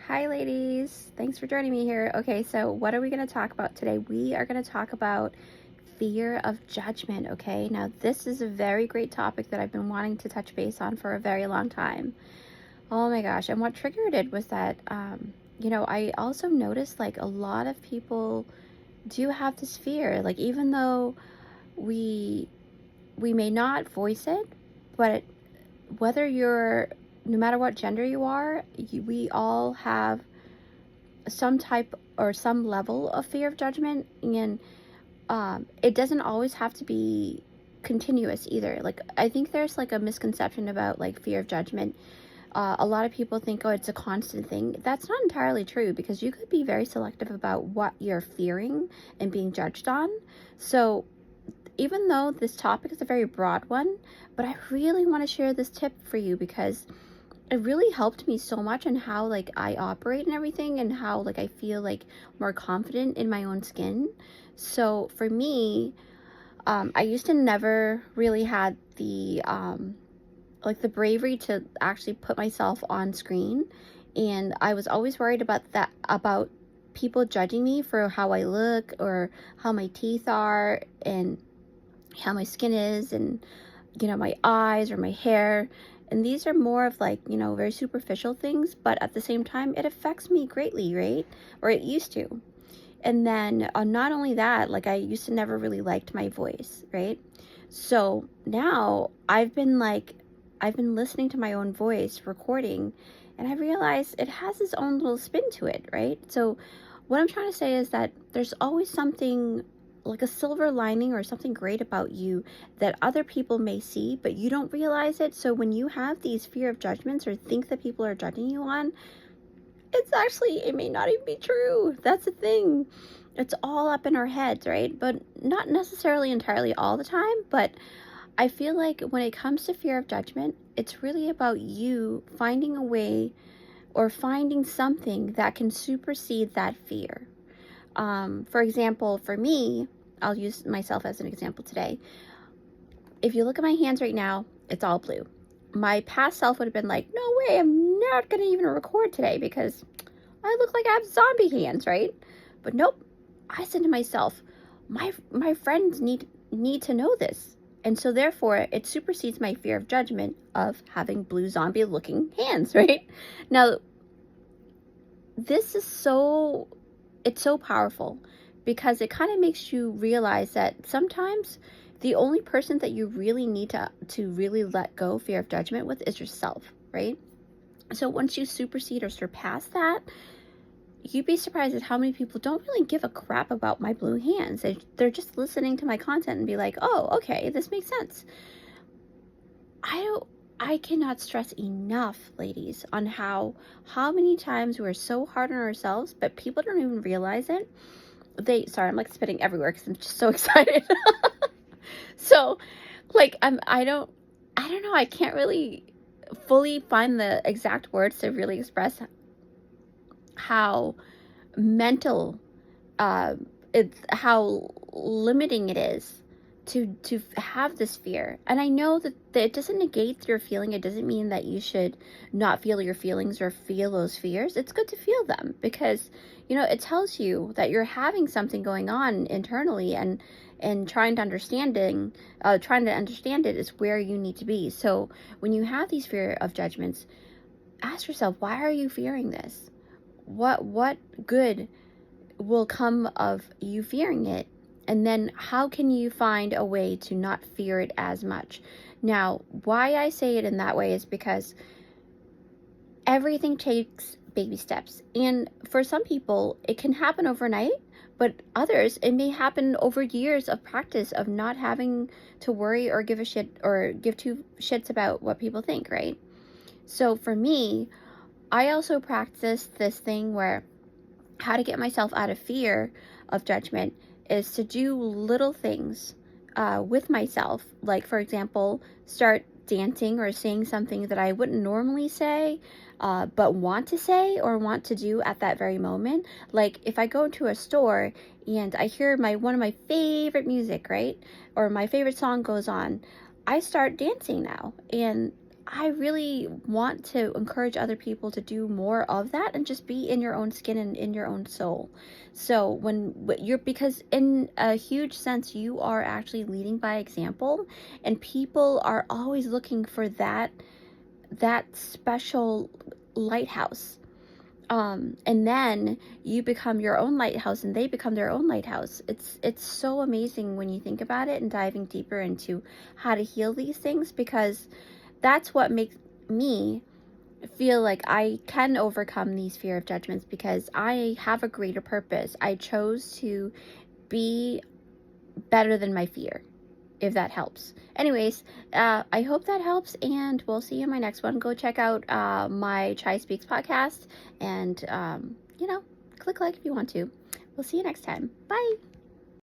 Hi, ladies. Thanks for joining me here. Okay, so what are we going to talk about today? We are going to talk about fear of judgment. Okay, now this is a very great topic that I've been wanting to touch base on for a very long time. Oh my gosh. And what triggered it was that, I also noticed like a lot of people do have this fear. Like, even though we may not voice it, but whether you're no matter what gender you are, we all have some type or some level of fear of judgment, and it doesn't always have to be continuous either. Like, I think there's like a misconception about like fear of judgment. A lot of people think, oh, it's a constant thing. That's not entirely true, because you could be very selective about what you're fearing and being judged on. So even though this topic is a very broad one, but I really want to share this tip for you, because it really helped me so much on how like I operate and everything, and how like I feel like more confident in my own skin. So for me, I used to never really had the like the bravery to actually put myself on screen, and I was always worried about people judging me for how I look, or how my teeth are, and how my skin is, and my eyes or my hair. And these are more of like, very superficial things, but at the same time, it affects me greatly, right? Or it used to. And then not only that, like I used to never really liked my voice, right? So now I've been listening to my own voice recording, and I realized it has its own little spin to it, right? So what I'm trying to say is that there's always something like a silver lining or something great about you that other people may see, but you don't realize it. So when you have these fear of judgments or think that people are judging you on, it may not even be true. That's the thing. It's all up in our heads, right? But not necessarily entirely all the time. But I feel like when it comes to fear of judgment, it's really about you finding a way or finding something that can supersede that fear. For example, for me, I'll use myself as an example today. If you look at my hands right now, it's all blue. My past self would have been like, no way, I'm not going to even record today because I look like I have zombie hands, right? But nope. I said to myself, my friends need to know this. And so therefore, it supersedes my fear of judgment of having blue zombie looking hands, right? Now, this is it's so powerful, because it kind of makes you realize that sometimes the only person that you really need to really let go fear of judgment with is yourself, right? So once you supersede or surpass that, you'd be surprised at how many people don't really give a crap about my blue hands. They're just listening to my content and be like, oh, okay, this makes sense. I cannot stress enough, ladies, on how many times we're so hard on ourselves, but people don't even realize it. Sorry, I'm like spitting everywhere because I'm just so excited. So, like, I don't know. I can't really fully find the exact words to really express how mental, how limiting it is to have this fear. And I know that it doesn't negate your feeling. It doesn't mean that you should not feel your feelings or feel those fears. It's good to feel them, because it tells you that you're having something going on internally, and trying to understand it is where you need to be. So when you have these fear of judgments, ask yourself, why are you fearing this? What good will come of you fearing it? And then how can you find a way to not fear it as much? Now, why I say it in that way is because everything takes baby steps. And for some people, it can happen overnight, but others, it may happen over years of practice of not having to worry or give a shit or give two shits about what people think, right? So for me, I also practice this thing where how to get myself out of fear of judgment is to do little things with myself. Like, for example, start dancing or saying something that I wouldn't normally say, but want to say or want to do at that very moment. Like, if I go to a store and I hear one of my favorite music, right? Or my favorite song goes on, I start dancing now. And I really want to encourage other people to do more of that and just be in your own skin and in your own soul. So because in a huge sense, you are actually leading by example, and people are always looking for that special lighthouse. And then you become your own lighthouse and they become their own lighthouse. It's so amazing when you think about it and diving deeper into how to heal these things, because that's what makes me feel like I can overcome these fear of judgments, because I have a greater purpose. I chose to be better than my fear, if that helps. Anyways, I hope that helps, and we'll see you in my next one. Go check out my Chai Speaks podcast, and, click like if you want to. We'll see you next time. Bye.